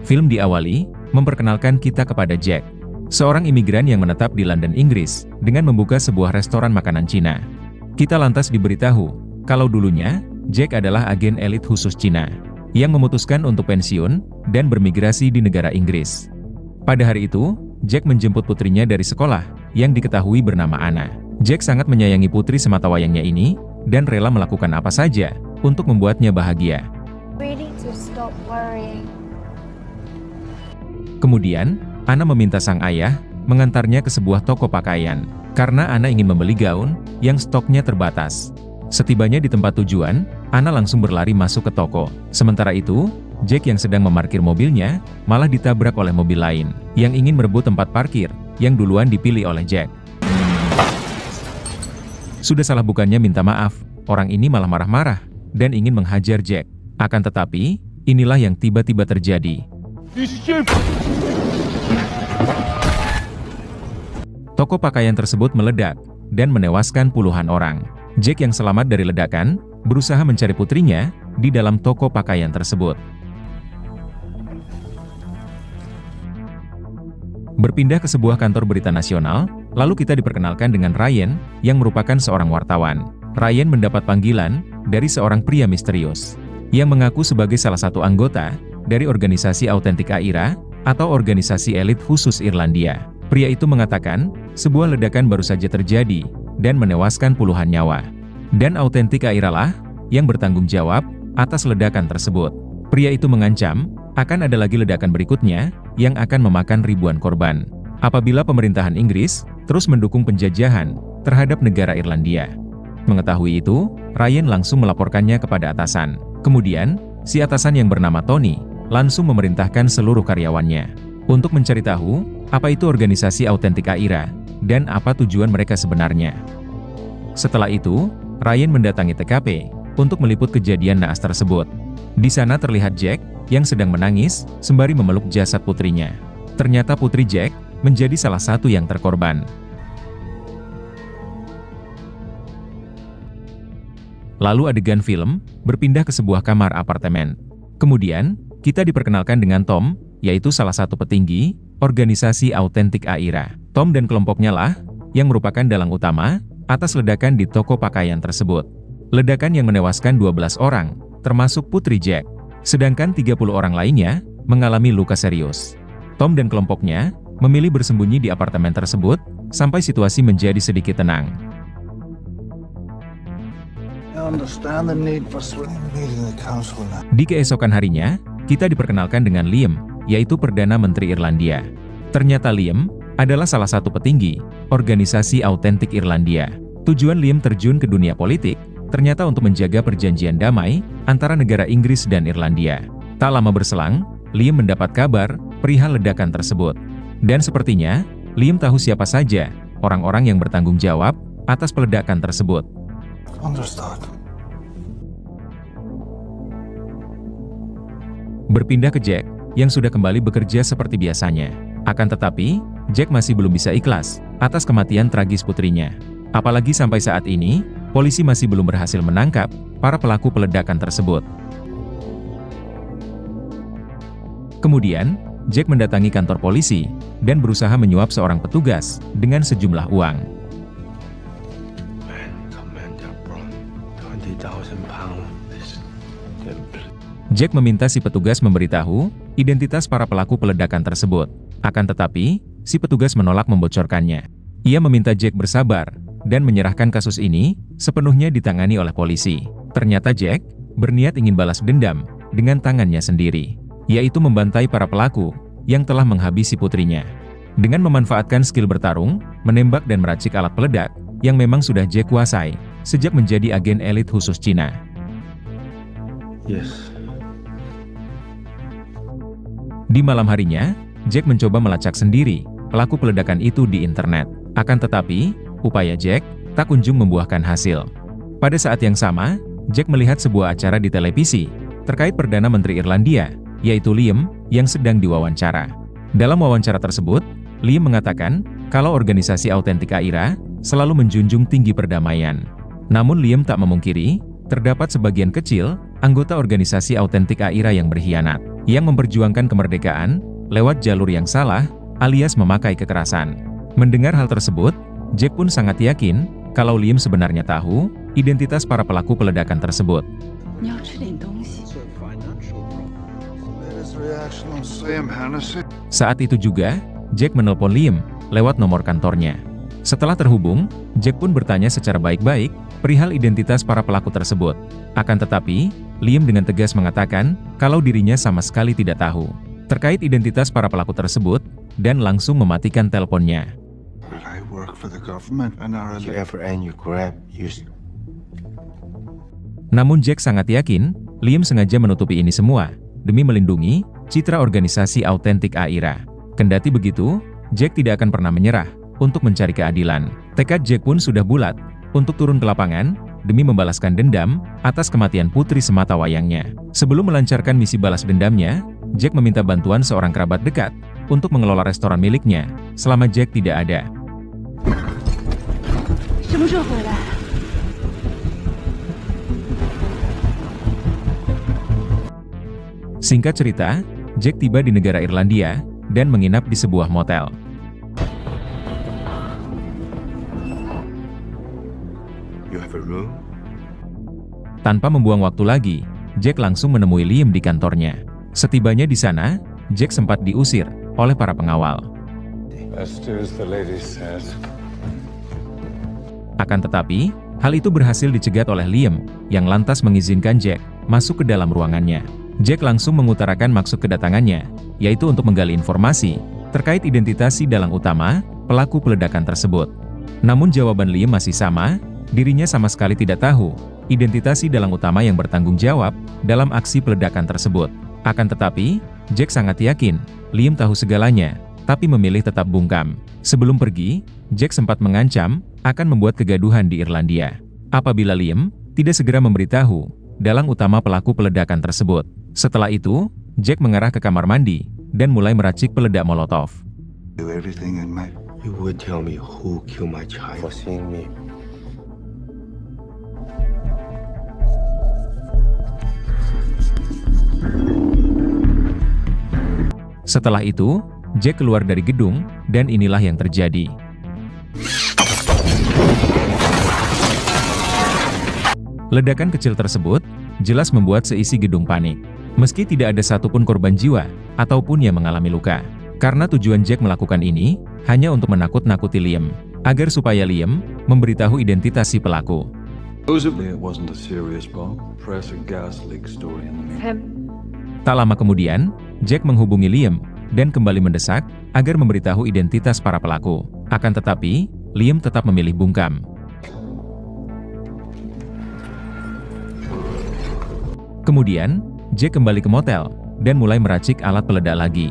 Film diawali memperkenalkan kita kepada Jack, seorang imigran yang menetap di London, Inggris, dengan membuka sebuah restoran makanan Cina. Kita lantas diberitahu kalau dulunya Jack adalah agen elit khusus Cina yang memutuskan untuk pensiun dan bermigrasi di negara Inggris. Pada hari itu, Jack menjemput putrinya dari sekolah yang diketahui bernama Anna. Jack sangat menyayangi putri sematawayangnya ini dan rela melakukan apa saja untuk membuatnya bahagia. Kemudian, Anna meminta sang ayah mengantarnya ke sebuah toko pakaian, karena Anna ingin membeli gaun yang stoknya terbatas. Setibanya di tempat tujuan, Anna langsung berlari masuk ke toko. Sementara itu, Jack yang sedang memarkir mobilnya, malah ditabrak oleh mobil lain, yang ingin merebut tempat parkir, yang duluan dipilih oleh Jack. Sudah salah bukannya minta maaf, orang ini malah marah-marah, dan ingin menghajar Jack. Akan tetapi, inilah yang tiba-tiba terjadi. Toko pakaian tersebut meledak dan menewaskan puluhan orang. Jack yang selamat dari ledakan berusaha mencari putrinya di dalam toko pakaian tersebut. Berpindah ke sebuah kantor berita nasional, lalu kita diperkenalkan dengan Ryan yang merupakan seorang wartawan. Ryan mendapat panggilan dari seorang pria misterius yang mengaku sebagai salah satu anggota dari organisasi Authentic Aira atau organisasi elit khusus Irlandia. Pria itu mengatakan, sebuah ledakan baru saja terjadi dan menewaskan puluhan nyawa. Dan Authentic Aira lah yang bertanggung jawab atas ledakan tersebut. Pria itu mengancam, akan ada lagi ledakan berikutnya yang akan memakan ribuan korban apabila pemerintahan Inggris terus mendukung penjajahan terhadap negara Irlandia. Mengetahui itu, Ryan langsung melaporkannya kepada atasan. Kemudian, si atasan yang bernama Tony langsung memerintahkan seluruh karyawannya untuk mencari tahu apa itu organisasi Authentic Aira dan apa tujuan mereka sebenarnya. Setelah itu, Ryan mendatangi TKP untuk meliput kejadian naas tersebut. Di sana terlihat Jack yang sedang menangis sembari memeluk jasad putrinya. Ternyata putri Jack menjadi salah satu yang terkorban. Lalu adegan film berpindah ke sebuah kamar apartemen. Kemudian, kita diperkenalkan dengan Tom, yaitu salah satu petinggi organisasi Authentic Aira. Tom dan kelompoknya lah yang merupakan dalang utama atas ledakan di toko pakaian tersebut. Ledakan yang menewaskan 12 orang, termasuk putri Jack. Sedangkan 30 orang lainnya mengalami luka serius. Tom dan kelompoknya memilih bersembunyi di apartemen tersebut sampai situasi menjadi sedikit tenang. Di keesokan harinya, kita diperkenalkan dengan Liam, yaitu Perdana Menteri Irlandia. Ternyata Liam adalah salah satu petinggi organisasi Authentic Irlandia. Tujuan Liam terjun ke dunia politik ternyata untuk menjaga perjanjian damai antara negara Inggris dan Irlandia. Tak lama berselang, Liam mendapat kabar perihal ledakan tersebut. Dan sepertinya, Liam tahu siapa saja orang-orang yang bertanggung jawab atas peledakan tersebut. Berpindah ke Jack, yang sudah kembali bekerja seperti biasanya. Akan tetapi, Jack masih belum bisa ikhlas atas kematian tragis putrinya. Apalagi sampai saat ini, polisi masih belum berhasil menangkap para pelaku peledakan tersebut. Kemudian, Jack mendatangi kantor polisi dan berusaha menyuap seorang petugas dengan sejumlah uang. Jack meminta si petugas memberitahu identitas para pelaku peledakan tersebut. Akan tetapi, si petugas menolak membocorkannya. Ia meminta Jack bersabar dan menyerahkan kasus ini sepenuhnya ditangani oleh polisi. Ternyata Jack berniat ingin balas dendam dengan tangannya sendiri, yaitu membantai para pelaku yang telah menghabisi putrinya. Dengan memanfaatkan skill bertarung, menembak dan meracik alat peledak, yang memang sudah Jack kuasai, sejak menjadi agen elit khusus Cina. Yes. Di malam harinya, Jack mencoba melacak sendiri pelaku peledakan itu di internet. Akan tetapi, upaya Jack tak kunjung membuahkan hasil. Pada saat yang sama, Jack melihat sebuah acara di televisi terkait Perdana Menteri Irlandia, yaitu Liam, yang sedang diwawancara. Dalam wawancara tersebut, Liam mengatakan kalau organisasi autentik AIRA selalu menjunjung tinggi perdamaian. Namun Liam tak memungkiri, terdapat sebagian kecil anggota organisasi autentik AIRA yang berkhianat, yang memperjuangkan kemerdekaan lewat jalur yang salah, alias memakai kekerasan. Mendengar hal tersebut, Jack pun sangat yakin kalau Liam sebenarnya tahu identitas para pelaku peledakan tersebut. Saat itu juga, Jack menelpon Liam lewat nomor kantornya. Setelah terhubung, Jack pun bertanya secara baik-baik perihal identitas para pelaku tersebut. Akan tetapi, Liam dengan tegas mengatakan kalau dirinya sama sekali tidak tahu terkait identitas para pelaku tersebut dan langsung mematikan teleponnya. Namun Jack sangat yakin, Liam sengaja menutupi ini semua demi melindungi citra organisasi autentik AIRA. Kendati begitu, Jack tidak akan pernah menyerah untuk mencari keadilan. Tekad Jack pun sudah bulat untuk turun ke lapangan demi membalaskan dendam atas kematian putri sematawayangnya. Sebelum melancarkan misi balas dendamnya, Jack meminta bantuan seorang kerabat dekat untuk mengelola restoran miliknya selama Jack tidak ada. Singkat cerita, Jack tiba di negara Irlandia dan menginap di sebuah motel. Tanpa membuang waktu lagi, Jack langsung menemui Liam di kantornya. Setibanya di sana, Jack sempat diusir oleh para pengawal. Akan tetapi, hal itu berhasil dicegat oleh Liam, yang lantas mengizinkan Jack masuk ke dalam ruangannya. Jack langsung mengutarakan maksud kedatangannya, yaitu untuk menggali informasi terkait identitas si dalang utama pelaku peledakan tersebut. Namun jawaban Liam masih sama, dirinya sama sekali tidak tahu identitas si dalang utama yang bertanggung jawab dalam aksi peledakan tersebut. Akan tetapi, Jack sangat yakin Liam tahu segalanya, tapi memilih tetap bungkam. Sebelum pergi, Jack sempat mengancam akan membuat kegaduhan di Irlandia apabila Liam tidak segera memberitahu dalang utama pelaku peledakan tersebut. Setelah itu, Jack mengarah ke kamar mandi dan mulai meracik peledak molotov. Setelah itu, Jack keluar dari gedung, dan inilah yang terjadi. Ledakan kecil tersebut jelas membuat seisi gedung panik. Meski tidak ada satupun korban jiwa ataupun yang mengalami luka. Karena tujuan Jack melakukan ini hanya untuk menakut-nakuti Liam, agar supaya Liam memberitahu identitas si pelaku. Tak lama kemudian, Jack menghubungi Liam dan kembali mendesak agar memberitahu identitas para pelaku. Akan tetapi, Liam tetap memilih bungkam. Kemudian, Jack kembali ke motel dan mulai meracik alat peledak lagi.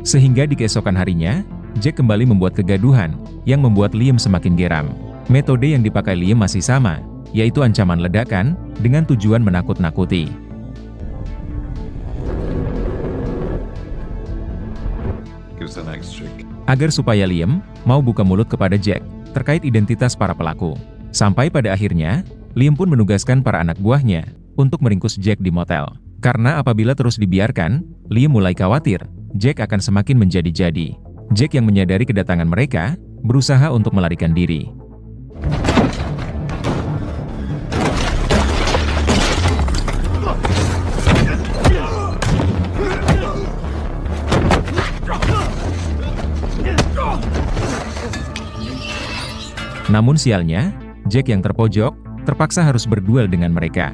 Sehingga di keesokan harinya, Jack kembali membuat kegaduhan yang membuat Liam semakin geram. Metode yang dipakai Liam masih sama, yaitu ancaman ledakan dengan tujuan menakut-nakuti. Agar supaya Liam mau buka mulut kepada Jack terkait identitas para pelaku. Sampai pada akhirnya, Liam pun menugaskan para anak buahnya untuk meringkus Jack di motel. Karena apabila terus dibiarkan, Liam mulai khawatir Jack akan semakin menjadi-jadi. Jack yang menyadari kedatangan mereka, berusaha untuk melarikan diri. Namun sialnya, Jack yang terpojok, terpaksa harus berduel dengan mereka.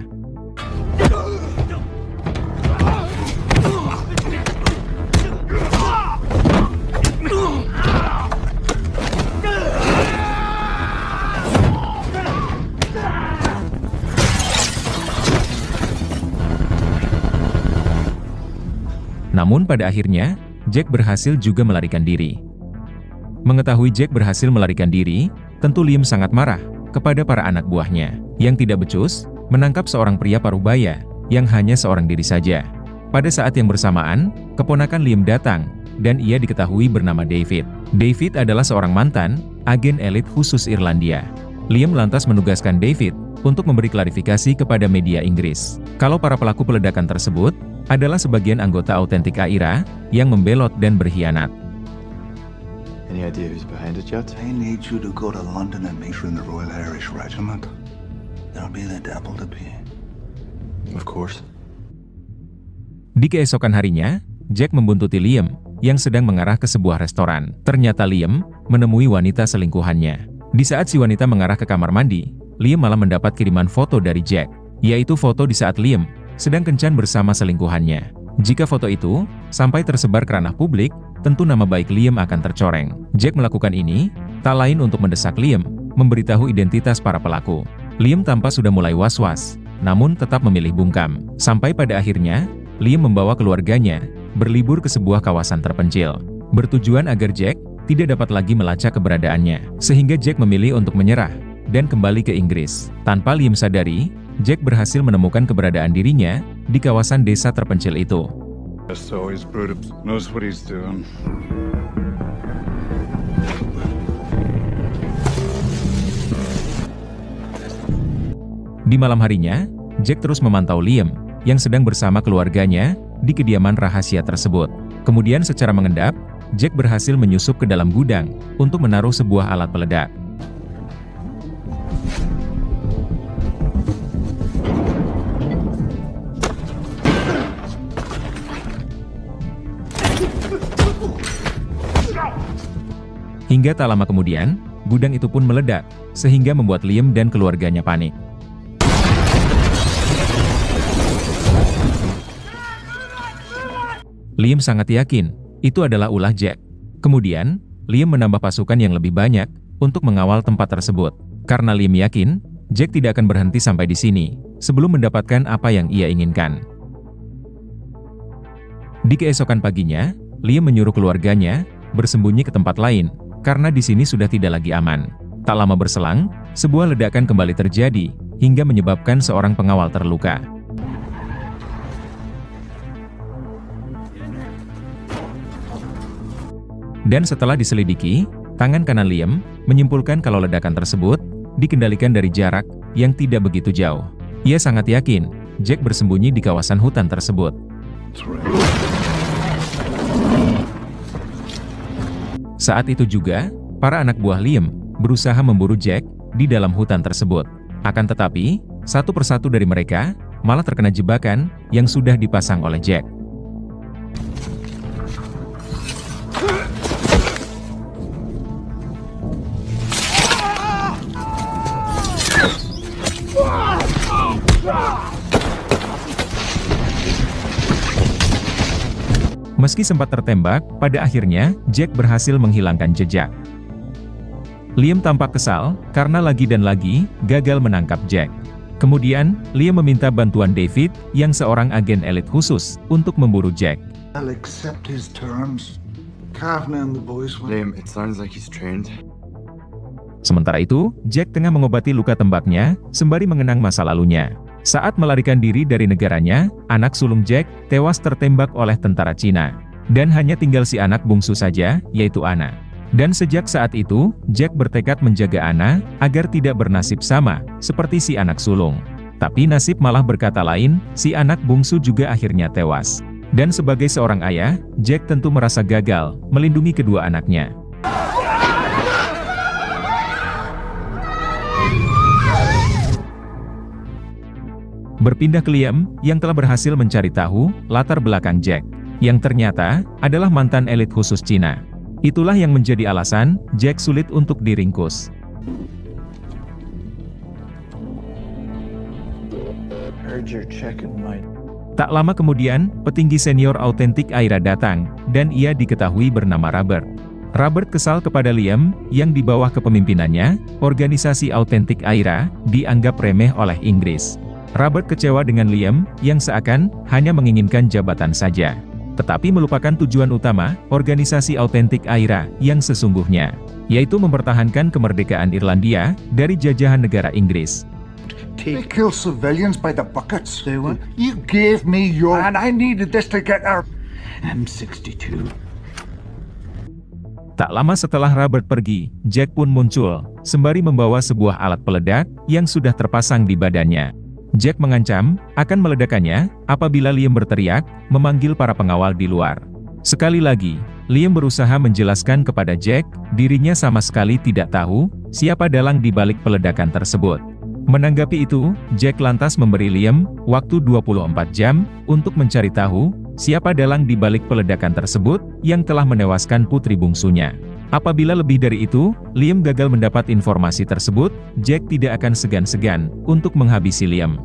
Namun pada akhirnya, Jack berhasil juga melarikan diri. Mengetahui Jack berhasil melarikan diri, tentu Liam sangat marah kepada para anak buahnya, yang tidak becus menangkap seorang pria parubaya, yang hanya seorang diri saja. Pada saat yang bersamaan, keponakan Liam datang, dan ia diketahui bernama David. David adalah seorang mantan agen elit khusus Irlandia. Liam lantas menugaskan David untuk memberi klarifikasi kepada media Inggris, kalau para pelaku peledakan tersebut adalah sebagian anggota autentik AIRA yang membelot dan berkhianat. Any idea who's behind it yet? I need you to go to London and meet her in the Royal Irish Regiment. There'll be the devil to pay. Of course. Di keesokan harinya, Jack membuntuti Liam yang sedang mengarah ke sebuah restoran. Ternyata Liam menemui wanita selingkuhannya. Di saat si wanita mengarah ke kamar mandi, Liam malah mendapat kiriman foto dari Jack, yaitu foto di saat Liam sedang kencan bersama selingkuhannya. Jika foto itu sampai tersebar ke ranah publik, tentu nama baik Liam akan tercoreng. Jack melakukan ini tak lain untuk mendesak Liam memberitahu identitas para pelaku. Liam tampak sudah mulai was-was, namun tetap memilih bungkam. Sampai pada akhirnya, Liam membawa keluarganya berlibur ke sebuah kawasan terpencil, bertujuan agar Jack tidak dapat lagi melacak keberadaannya. Sehingga Jack memilih untuk menyerah dan kembali ke Inggris. Tanpa Liam sadari, Jack berhasil menemukan keberadaan dirinya di kawasan desa terpencil itu. So he's Brutus, knows what he's doing. Di malam harinya, Jack terus memantau Liam yang sedang bersama keluarganya di kediaman rahasia tersebut. Kemudian secara mengendap, Jack berhasil menyusup ke dalam gudang untuk menaruh sebuah alat peledak. Hingga tak lama kemudian, gudang itu pun meledak, sehingga membuat Liam dan keluarganya panik. Liam sangat yakin, itu adalah ulah Jack. Kemudian, Liam menambah pasukan yang lebih banyak untuk mengawal tempat tersebut. Karena Liam yakin, Jack tidak akan berhenti sampai di sini, sebelum mendapatkan apa yang ia inginkan. Di keesokan paginya, Liam menyuruh keluarganya bersembunyi ke tempat lain, karena di sini sudah tidak lagi aman. Tak lama berselang, sebuah ledakan kembali terjadi, hingga menyebabkan seorang pengawal terluka. Dan setelah diselidiki, tangan kanan Liam menyimpulkan kalau ledakan tersebut dikendalikan dari jarak yang tidak begitu jauh. Ia sangat yakin Jack bersembunyi di kawasan hutan tersebut. Saat itu juga, para anak buah Liam berusaha memburu Jack di dalam hutan tersebut. Akan tetapi, satu persatu dari mereka malah terkena jebakan yang sudah dipasang oleh Jack. Meski sempat tertembak, pada akhirnya Jack berhasil menghilangkan jejak. Liam tampak kesal karena lagi dan lagi gagal menangkap Jack. Kemudian, Liam meminta bantuan David yang seorang agen elit khusus untuk memburu Jack. I'll accept his terms. Kavanagh and the boys will... Liam, it sounds like he's trained. Sementara itu, Jack tengah mengobati luka tembaknya sembari mengenang masa lalunya. Saat melarikan diri dari negaranya, anak sulung Jack tewas tertembak oleh tentara Cina. Dan hanya tinggal si anak bungsu saja, yaitu Anna. Dan sejak saat itu, Jack bertekad menjaga Anna agar tidak bernasib sama seperti si anak sulung. Tapi nasib malah berkata lain, si anak bungsu juga akhirnya tewas. Dan sebagai seorang ayah, Jack tentu merasa gagal melindungi kedua anaknya. Berpindah ke Liam, yang telah berhasil mencari tahu latar belakang Jack, yang ternyata adalah mantan elit khusus Cina. Itulah yang menjadi alasan Jack sulit untuk diringkus. Tak lama kemudian, petinggi senior autentik AIRA datang, dan ia diketahui bernama Robert. Robert kesal kepada Liam, yang di bawah kepemimpinannya, organisasi autentik AIRA dianggap remeh oleh Inggris. Robert kecewa dengan Liam, yang seakan hanya menginginkan jabatan saja. tetapi melupakan tujuan utama organisasi autentik AIRA yang sesungguhnya, yaitu mempertahankan kemerdekaan Irlandia dari jajahan negara Inggris. They kill civilians by the buckets. They what? You gave me your... And I needed this to get our... M62. Tak lama setelah Robert pergi, Jack pun muncul, sembari membawa sebuah alat peledak yang sudah terpasang di badannya. Jack mengancam akan meledakannya apabila Liam berteriak, memanggil para pengawal di luar. Sekali lagi, Liam berusaha menjelaskan kepada Jack, dirinya sama sekali tidak tahu siapa dalang di balik peledakan tersebut. Menanggapi itu, Jack lantas memberi Liam waktu 24 jam untuk mencari tahu siapa dalang di balik peledakan tersebut yang telah menewaskan putri bungsunya. Apabila lebih dari itu, Liam gagal mendapat informasi tersebut, Jack tidak akan segan-segan untuk menghabisi Liam.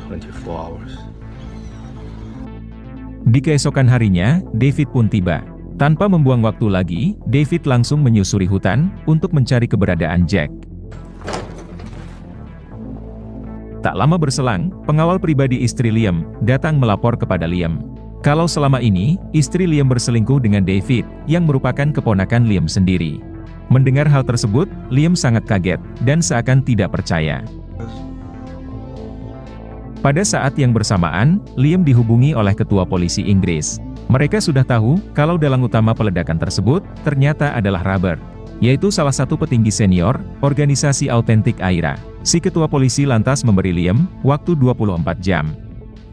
24 hours. Di keesokan harinya, David pun tiba. Tanpa membuang waktu lagi, David langsung menyusuri hutan untuk mencari keberadaan Jack. Tak lama berselang, pengawal pribadi istri Liam datang melapor kepada Liam kalau selama ini, istri Liam berselingkuh dengan David, yang merupakan keponakan Liam sendiri. Mendengar hal tersebut, Liam sangat kaget, dan seakan tidak percaya. Pada saat yang bersamaan, Liam dihubungi oleh ketua polisi Inggris. Mereka sudah tahu, kalau dalang utama peledakan tersebut, ternyata adalah Robert, yaitu salah satu petinggi senior, organisasi autentik AIRA. Si ketua polisi lantas memberi Liam waktu 24 jam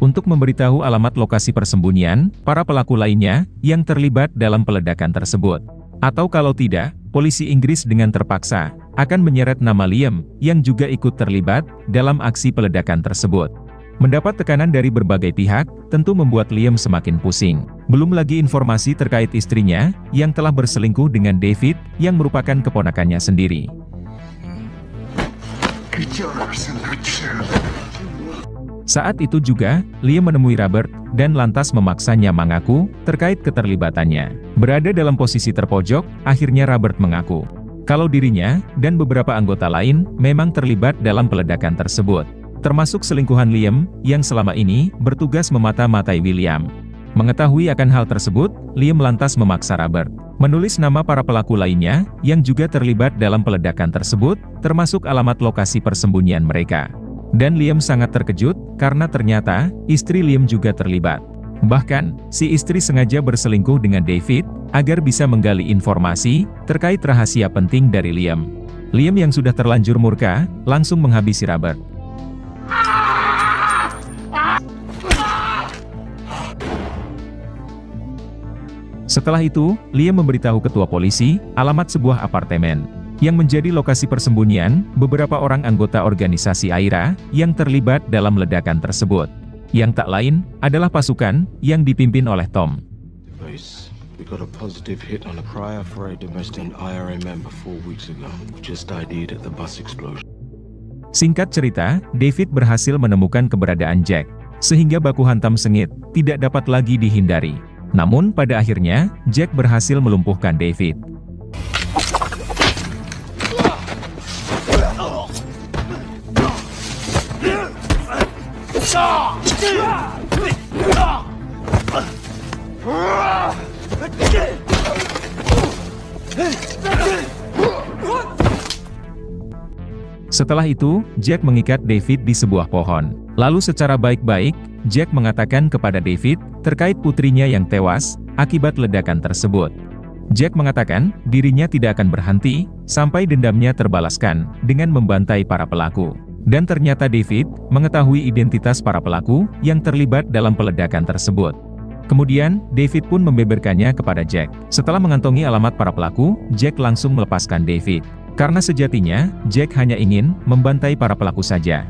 untuk memberitahu alamat lokasi persembunyian para pelaku lainnya yang terlibat dalam peledakan tersebut. Atau kalau tidak, polisi Inggris dengan terpaksa akan menyeret nama Liam yang juga ikut terlibat dalam aksi peledakan tersebut. Mendapat tekanan dari berbagai pihak, tentu membuat Liam semakin pusing. Belum lagi informasi terkait istrinya yang telah berselingkuh dengan David yang merupakan keponakannya sendiri. Saat itu juga, Liam menemui Robert, dan lantas memaksanya mengaku terkait keterlibatannya. Berada dalam posisi terpojok, akhirnya Robert mengaku kalau dirinya, dan beberapa anggota lain, memang terlibat dalam peledakan tersebut. Termasuk selingkuhan Liam, yang selama ini, bertugas memata-matai William. Mengetahui akan hal tersebut, Liam lantas memaksa Robert menulis nama para pelaku lainnya, yang juga terlibat dalam peledakan tersebut, termasuk alamat lokasi persembunyian mereka. Dan Liam sangat terkejut, karena ternyata, istri Liam juga terlibat. Bahkan, si istri sengaja berselingkuh dengan David, agar bisa menggali informasi, terkait rahasia penting dari Liam. Liam yang sudah terlanjur murka, langsung menghabisi Robert. Setelah itu, Liam memberitahu ketua polisi, alamat sebuah apartemen, yang menjadi lokasi persembunyian beberapa orang anggota organisasi AIRA, yang terlibat dalam ledakan tersebut. Yang tak lain, adalah pasukan, yang dipimpin oleh Tom. We got a positive hit on a prior for a domestic IRA member 4 weeks ago, who just ID'd at the bus explosion. Singkat cerita, David berhasil menemukan keberadaan Jack, sehingga baku hantam sengit tidak dapat lagi dihindari. Namun pada akhirnya, Jack berhasil melumpuhkan David. Setelah itu, Jack mengikat David di sebuah pohon. Lalu secara baik-baik, Jack mengatakan kepada David, terkait putrinya yang tewas, akibat ledakan tersebut. Jack mengatakan, dirinya tidak akan berhenti, sampai dendamnya terbalaskan, dengan membantai para pelaku. Dan ternyata David, mengetahui identitas para pelaku, yang terlibat dalam peledakan tersebut. Kemudian, David pun membeberkannya kepada Jack. Setelah mengantongi alamat para pelaku, Jack langsung melepaskan David. Karena sejatinya, Jack hanya ingin membantai para pelaku saja.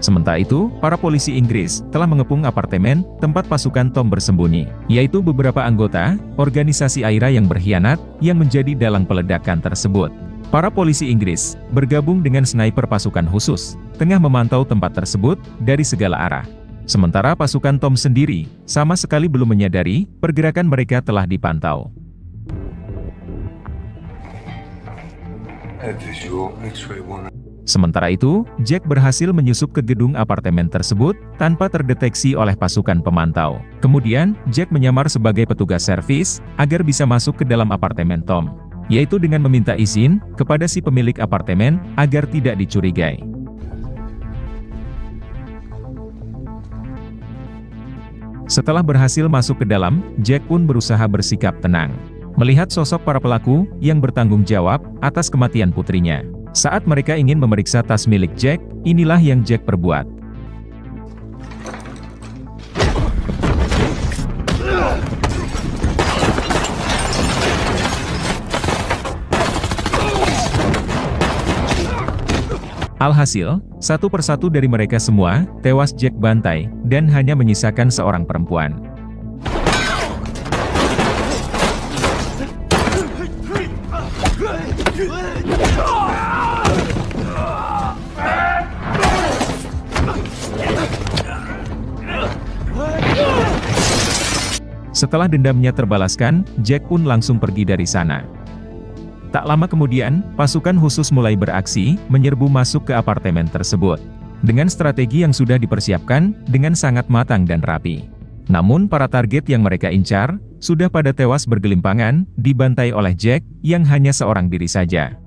Sementara itu, para polisi Inggris telah mengepung apartemen tempat pasukan Tom bersembunyi, yaitu beberapa anggota organisasi AIRA yang berkhianat, yang menjadi dalang peledakan tersebut. Para polisi Inggris bergabung dengan sniper pasukan khusus, tengah memantau tempat tersebut dari segala arah. Sementara pasukan Tom sendiri sama sekali belum menyadari pergerakan mereka telah dipantau. Sementara itu, Jack berhasil menyusup ke gedung apartemen tersebut tanpa terdeteksi oleh pasukan pemantau. Kemudian, Jack menyamar sebagai petugas servis agar bisa masuk ke dalam apartemen Tom, yaitu dengan meminta izin kepada si pemilik apartemen agar tidak dicurigai. Setelah berhasil masuk ke dalam, Jack pun berusaha bersikap tenang. Melihat sosok para pelaku yang bertanggung jawab atas kematian putrinya. Saat mereka ingin memeriksa tas milik Jack, inilah yang Jack perbuat. Alhasil, satu persatu dari mereka semua tewas Jack bantai, dan hanya menyisakan seorang perempuan. Setelah dendamnya terbalaskan, Jack pun langsung pergi dari sana. Tak lama kemudian, pasukan khusus mulai beraksi, menyerbu masuk ke apartemen tersebut. Dengan strategi yang sudah dipersiapkan, dengan sangat matang dan rapi. Namun para target yang mereka incar, sudah pada tewas bergelimpangan, dibantai oleh Jack, yang hanya seorang diri saja.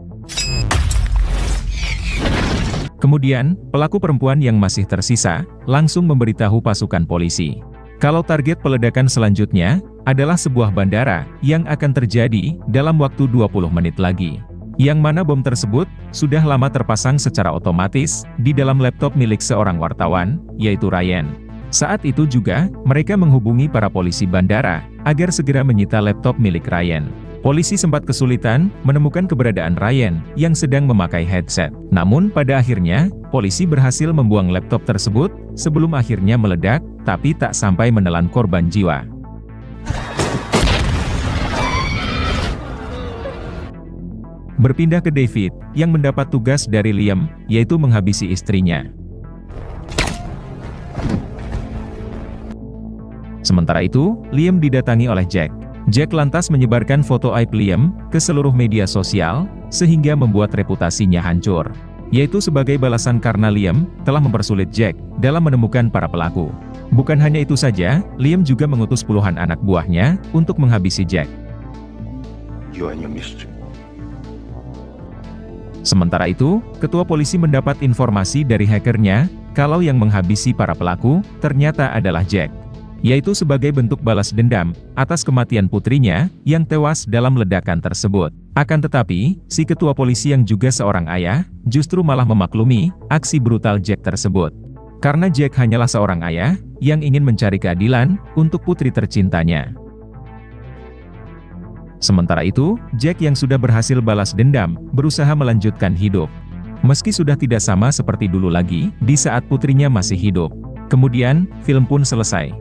Kemudian, pelaku perempuan yang masih tersisa, langsung memberitahu pasukan polisi. Kalau target peledakan selanjutnya, adalah sebuah bandara, yang akan terjadi, dalam waktu 20 menit lagi. Yang mana bom tersebut, sudah lama terpasang secara otomatis, di dalam laptop milik seorang wartawan, yaitu Ryan. Saat itu juga, mereka menghubungi para polisi bandara, agar segera menyita laptop milik Ryan. Polisi sempat kesulitan, menemukan keberadaan Ryan, yang sedang memakai headset. Namun pada akhirnya, polisi berhasil membuang laptop tersebut, sebelum akhirnya meledak, tapi tak sampai menelan korban jiwa. Berpindah ke David, yang mendapat tugas dari Liam, yaitu menghabisi istrinya. Sementara itu, Liam didatangi oleh Jack. Jack lantas menyebarkan foto aib Liam ke seluruh media sosial, sehingga membuat reputasinya hancur. Yaitu sebagai balasan karena Liam telah mempersulit Jack dalam menemukan para pelaku. Bukan hanya itu saja, Liam juga mengutus puluhan anak buahnya untuk menghabisi Jack. You and your mistress. Sementara itu, ketua polisi mendapat informasi dari hackernya, kalau yang menghabisi para pelaku, ternyata adalah Jack. Yaitu sebagai bentuk balas dendam, atas kematian putrinya, yang tewas dalam ledakan tersebut. Akan tetapi, si ketua polisi yang juga seorang ayah, justru malah memaklumi, aksi brutal Jack tersebut. Karena Jack hanyalah seorang ayah, yang ingin mencari keadilan, untuk putri tercintanya. Sementara itu, Jack yang sudah berhasil balas dendam, berusaha melanjutkan hidup. Meski sudah tidak sama seperti dulu lagi, di saat putrinya masih hidup. Kemudian, film pun selesai.